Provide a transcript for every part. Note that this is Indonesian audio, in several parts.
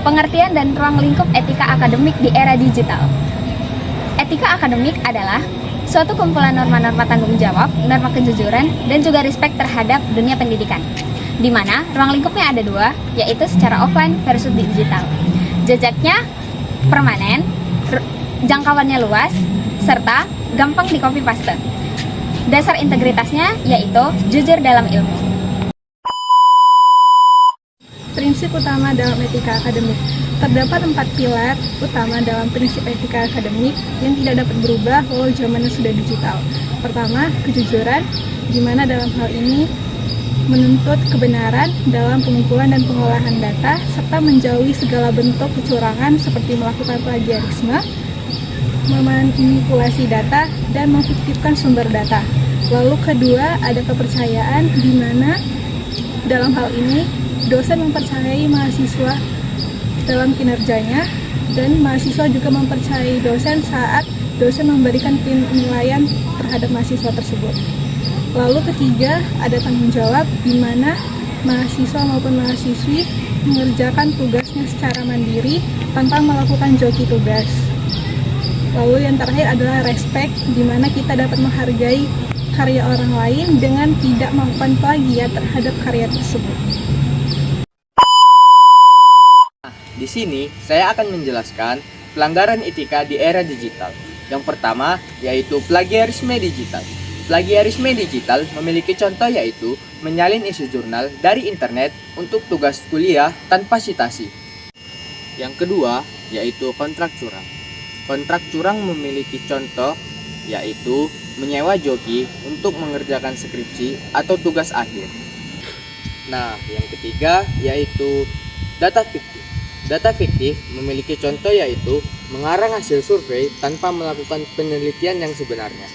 Pengertian dan ruang lingkup etika akademik di era digital. Etika akademik adalah suatu kumpulan norma-norma tanggung jawab, norma kejujuran, dan juga respect terhadap dunia pendidikan, di mana ruang lingkupnya ada dua, yaitu secara offline versus digital. Jejaknya permanen, jangkauannya luas, serta gampang di copy paste. Dasar integritasnya yaitu jujur dalam ilmu. Prinsip utama dalam etika akademik. Terdapat 4 pilar utama dalam prinsip etika akademik yang tidak dapat berubah walau zamannya sudah digital. Pertama, kejujuran, di mana dalam hal ini menuntut kebenaran dalam pengumpulan dan pengolahan data, serta menjauhi segala bentuk kecurangan seperti melakukan plagiarisme, memanipulasi data, dan memfiktifkan sumber data. Lalu kedua, ada kepercayaan, di mana dalam hal ini dosen mempercayai mahasiswa dalam kinerjanya, dan mahasiswa juga mempercayai dosen saat dosen memberikan penilaian terhadap mahasiswa tersebut. Lalu ketiga, ada tanggung jawab, di mana mahasiswa maupun mahasiswi mengerjakan tugasnya secara mandiri tanpa melakukan joki tugas. Lalu yang terakhir adalah respect, di mana kita dapat menghargai karya orang lain dengan tidak melakukan plagiat terhadap karya tersebut. Di sini, saya akan menjelaskan pelanggaran etika di era digital. Yang pertama, yaitu plagiarisme digital. Plagiarisme digital memiliki contoh yaitu menyalin isi jurnal dari internet untuk tugas kuliah tanpa citasi. Yang kedua, yaitu kontrak curang. Kontrak curang memiliki contoh yaitu menyewa joki untuk mengerjakan skripsi atau tugas akhir. Nah, yang ketiga yaitu data fiktif. Data fiktif memiliki contoh yaitu mengarang hasil survei tanpa melakukan penelitian yang sebenarnya.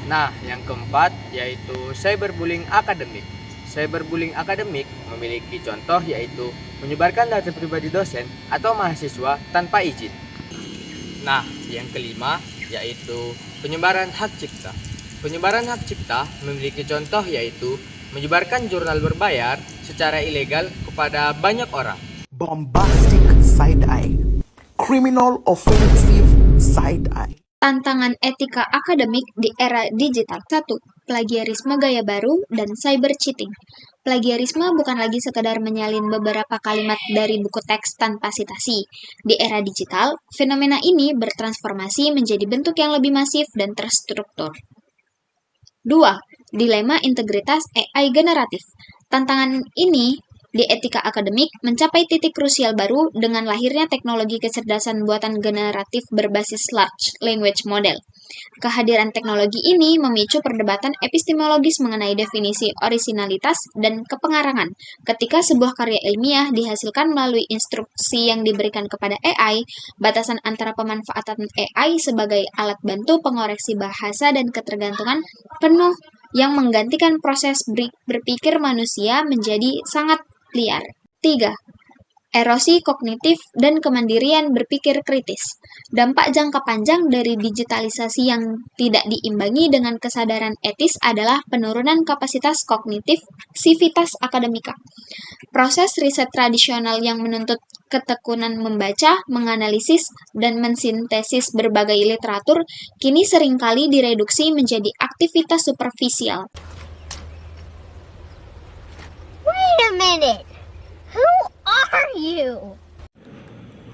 Nah, yang keempat yaitu cyberbullying akademik. Cyberbullying akademik memiliki contoh yaitu menyebarkan data pribadi dosen atau mahasiswa tanpa izin. Nah, yang kelima yaitu penyebaran hak cipta. Penyebaran hak cipta memiliki contoh yaitu menyebarkan jurnal berbayar secara ilegal kepada banyak orang. Bombastic side-eye, criminal offensive side-eye. Tantangan etika akademik di era digital. 1. Plagiarisme gaya baru dan cyber cheating. Plagiarisme bukan lagi sekedar menyalin beberapa kalimat dari buku teks tanpa citasi. Di era digital, fenomena ini bertransformasi menjadi bentuk yang lebih masif dan terstruktur. 2. Dilema integritas AI generatif. Tantangan ini di etika akademik mencapai titik krusial baru dengan lahirnya teknologi kecerdasan buatan generatif berbasis large language model. Kehadiran teknologi ini memicu perdebatan epistemologis mengenai definisi orisinalitas dan kepengarangan. Ketika sebuah karya ilmiah dihasilkan melalui instruksi yang diberikan kepada AI, batasan antara pemanfaatan AI sebagai alat bantu pengoreksi bahasa dan ketergantungan penuh yang menggantikan proses berpikir manusia menjadi sangat liar. 3. Erosi kognitif dan kemandirian berpikir kritis. Dampak jangka panjang dari digitalisasi yang tidak diimbangi dengan kesadaran etis adalah penurunan kapasitas kognitif sivitas akademika. Proses riset tradisional yang menuntut ketekunan membaca, menganalisis, dan mensintesis berbagai literatur kini seringkali direduksi menjadi aktivitas superficial. Wait a minute. Who are you?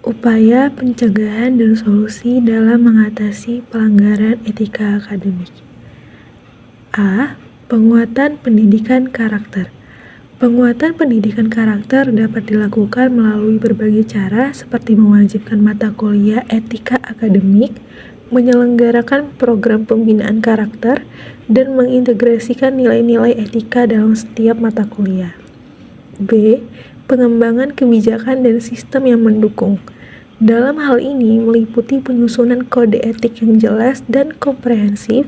Upaya pencegahan dan solusi dalam mengatasi pelanggaran etika akademik. A. Penguatan pendidikan karakter. Penguatan pendidikan karakter dapat dilakukan melalui berbagai cara seperti mewajibkan mata kuliah etika akademik, menyelenggarakan program pembinaan karakter, dan mengintegrasikan nilai-nilai etika dalam setiap mata kuliah. B. Pengembangan kebijakan dan sistem yang mendukung. Dalam hal ini meliputi penyusunan kode etik yang jelas dan komprehensif,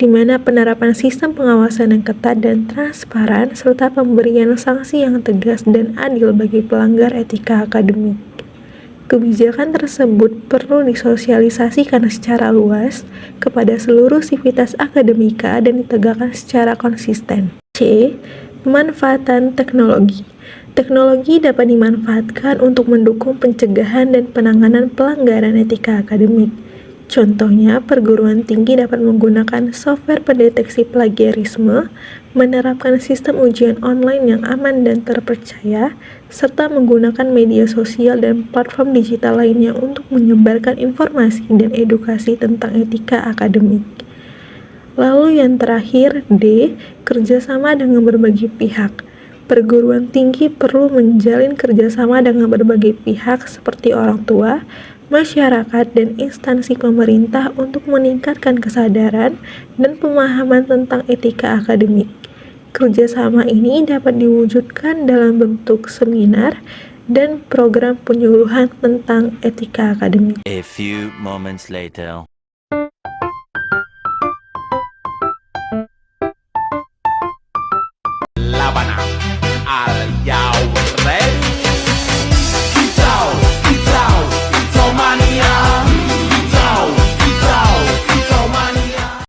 di mana penerapan sistem pengawasan yang ketat dan transparan, serta pemberian sanksi yang tegas dan adil bagi pelanggar etika akademik. Kebijakan tersebut perlu disosialisasikan secara luas kepada seluruh sivitas akademika dan ditegakkan secara konsisten. C. Pemanfaatan teknologi. Teknologi dapat dimanfaatkan untuk mendukung pencegahan dan penanganan pelanggaran etika akademik. Contohnya, perguruan tinggi dapat menggunakan software pendeteksi plagiarisme, menerapkan sistem ujian online yang aman dan terpercaya, serta menggunakan media sosial dan platform digital lainnya untuk menyebarkan informasi dan edukasi tentang etika akademik. Lalu yang terakhir, D. Kerjasama dengan berbagai pihak. Perguruan tinggi perlu menjalin kerjasama dengan berbagai pihak seperti orang tua, masyarakat, dan instansi pemerintah untuk meningkatkan kesadaran dan pemahaman tentang etika akademik. Kerjasama ini dapat diwujudkan dalam bentuk seminar dan program penyuluhan tentang etika akademik. A few moments later.